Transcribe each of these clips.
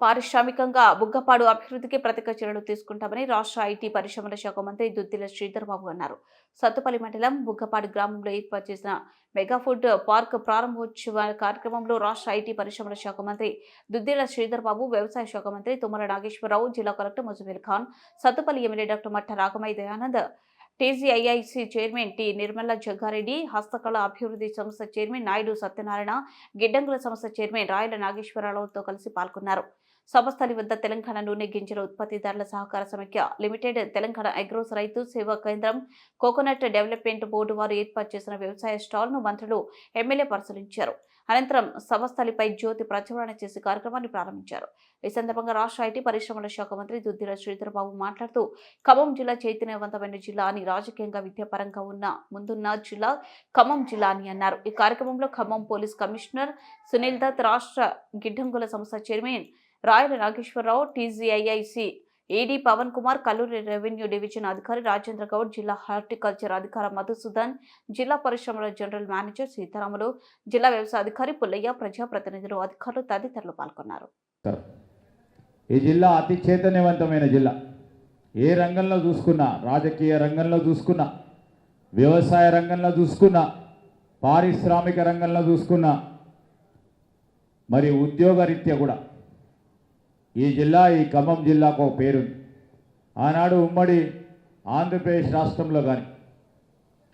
పారిశ్రామికంగా బుగ్గపాడు అభివృద్ధికి ప్రత్యేక చర్యలు తీసుకుంటామని రాష్ట్ర ఐటీ పరిశ్రమల శాఖ మంత్రి దుద్దిల శ్రీధర్ బాబు అన్నారు. సత్తుపల్లి మండలం బుగ్గపాడు గ్రామంలో ఏర్పాటు చేసిన మెగా ఫుడ్ పార్క్ ప్రారంభోత్సవ కార్యక్రమంలో రాష్ట్ర ఐటీ పరిశ్రమల శాఖ మంత్రి దుద్దిల శ్రీధర్ బాబు, వ్యవసాయ శాఖ మంత్రి తుమ్మల నాగేశ్వరరావు, జిల్లా collector Muzammil Khan, Sathupalli MLA doctor Matta Ragamayi Dayanand, TGIIC chairman T Nirmala Jaggareddy, హస్తకళ అభివృద్ధి సంస్థ చైర్మన్ నాయుడు సత్యనారాయణ, గిడ్డంగుల సంస్థ చైర్మన్ రాయల నాగేశ్వరరావుతో కలిసి పాల్గొన్నారు. సభస్థలి వద్ద తెలంగాణ నూనె గింజల ఉత్పత్తిదారుల సహకార సమైక్య లిమిటెడ్, తెలంగాణ అగ్రోస్ రైతు సేవా కేంద్రం, కోకోనట్ డెవలప్మెంట్ బోర్డు వారు ఏర్పాటు చేసిన వ్యవసాయ స్టాల్ ను మంత్రులు, ఎమ్మెల్యే పరిశీలించారు. అనంతరం సభస్థలిపై జ్యోతి ప్రజ్వలన చేసి కార్యక్రమాన్ని ప్రారంభించారు. ఈ సందర్భంగా రాష్ట్ర ఐటీ పరిశ్రమల శాఖ మంత్రి దుద్దిల శ్రీధర్ బాబు మాట్లాడుతూ, ఖమ్మం జిల్లా చైతన్యవంతమైన జిల్లా అని, రాజకీయంగా విద్యాపరంగా ముందున్న జిల్లా ఖమ్మం జిల్లా అని అన్నారు. ఈ కార్యక్రమంలో ఖమ్మం పోలీస్ కమిషనర్ సునీల్ దత్, రాష్ట్ర గిడ్డంగుల సంస్థ చైర్మన్ రాయల నాగేశ్వరరావు, టీజీఐఐసి ఏడీ పవన్ కుమార్, కల్లూరి రెవెన్యూ డివిజన్ అధికారి రాజేంద్ర గౌడ్, జిల్లా హార్టికల్చర్ అధికారి మధుసూదన్, జిల్లా పరిశ్రమల జనరల్ మేనేజర్ సీతారాములు, జిల్లా వ్యవసాయ అధికారి పుల్లయ్య, ప్రజాప్రతినిధులు, అధికారులు తదితరులు పాల్గొన్నారు. ఈ జిల్లా అతి చైతన్యవంతమైన జిల్లా. ఏ రంగంలో చూసుకున్నా, రాజకీయ రంగంలో చూసుకున్నా, వ్యవసాయ రంగంలో చూసుకున్నా, పారిశ్రామిక రంగంలో చూసుకున్నా, మరి ఉద్యోగరీత్యా కూడా ఈ జిల్లా, ఈ ఖమ్మం జిల్లాకు ఒక పేరుంది. ఆనాడు ఉమ్మడి ఆంధ్రప్రదేశ్ రాష్ట్రంలో కానీ,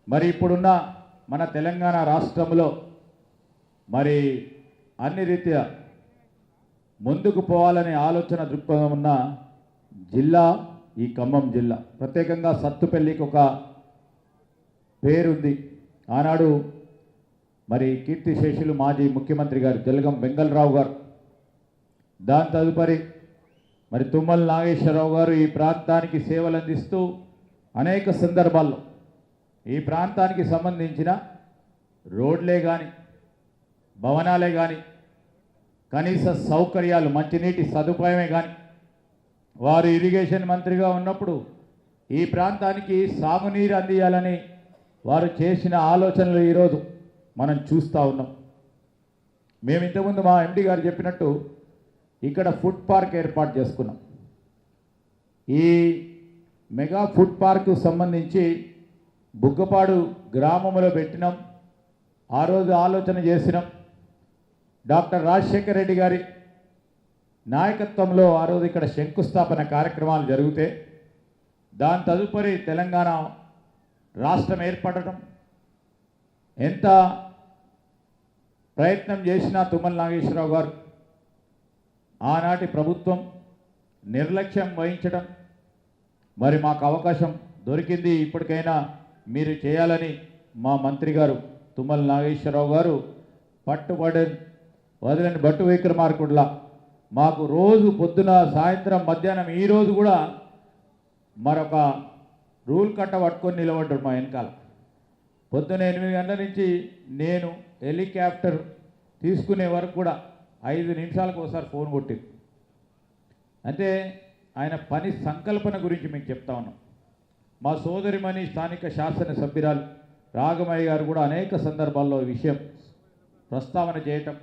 మరి ఇప్పుడున్న మన తెలంగాణ రాష్ట్రంలో మరి అన్ని రీత్యా ముందుకు పోవాలనే ఆలోచన దృక్పథం ఉన్న జిల్లా ఈ ఖమ్మం జిల్లా. ప్రత్యేకంగా సత్తుపల్లికి ఒక పేరుంది. ఆనాడు మరి కీర్తిశేషులు మాజీ ముఖ్యమంత్రి గారు జలగం వెంగళరావు గారు, దాని తదుపరి మరి తుమ్మల నాగేశ్వరరావు గారు ఈ ప్రాంతానికి సేవలు అందిస్తూ అనేక సందర్భాల్లో ఈ ప్రాంతానికి సంబంధించిన రోడ్లే కానీ, భవనాలే కానీ, కనీస సౌకర్యాలు, మంచినీటి సదుపాయమే కానీ, వారు ఇరిగేషన్ మంత్రిగా ఉన్నప్పుడు ఈ ప్రాంతానికి సాగునీరు అందియాలని వారు చేసిన ఆలోచనలు ఈరోజు మనం చూస్తూ ఉన్నాం. మేము ఇంతకుముందు మా ఎండి గారు చెప్పినట్టు ఇక్కడ ఫుడ్ పార్క్ ఏర్పాటు చేసుకున్నాం. ఈ మెగా ఫుడ్ పార్కు సంబంధించి బుగ్గపాడు గ్రామంలో పెట్టినాం. ఆ రోజు ఆలోచన చేసినాం. డాక్టర్ రాజశేఖర రెడ్డి గారి నాయకత్వంలో ఆ రోజు ఇక్కడ శంకుస్థాపన కార్యక్రమాలు జరిగితే, దాని తదుపరి తెలంగాణ రాష్ట్రం ఏర్పడటం, ఎంత ప్రయత్నం చేసినా తుమ్మల నాగేశ్వరరావు గారు, ఆనాటి ప్రభుత్వం నిర్లక్ష్యం వహించడం, మరి మాకు అవకాశం దొరికింది, ఇప్పటికైనా మీరు చేయాలని మా మంత్రి గారు తుమ్మల నాగేశ్వరరావు గారు పట్టుబడి వదిలేని బట్టు విక్రమార్కుడిలా మాకు రోజు పొద్దున, సాయంత్రం, మధ్యాహ్నం, ఈరోజు కూడా మరొక రూల్ కట్ట పట్టుకొని నిలబడ్డాడు మా వెనకాల. పొద్దున 8 గంటల నుంచి నేను హెలికాప్టర్ తీసుకునే వరకు కూడా 5 నిమిషాలకు ఒకసారి ఫోన్ కొట్టింది. అంటే ఆయన పని సంకల్పన గురించి మీకు చెప్తా ఉన్నాం. మా సోదరిమణి స్థానిక శాసనసభ్యురాలు రాగమయ్య గారు కూడా అనేక సందర్భాల్లో ఈ విషయం ప్రస్తావన చేయటం,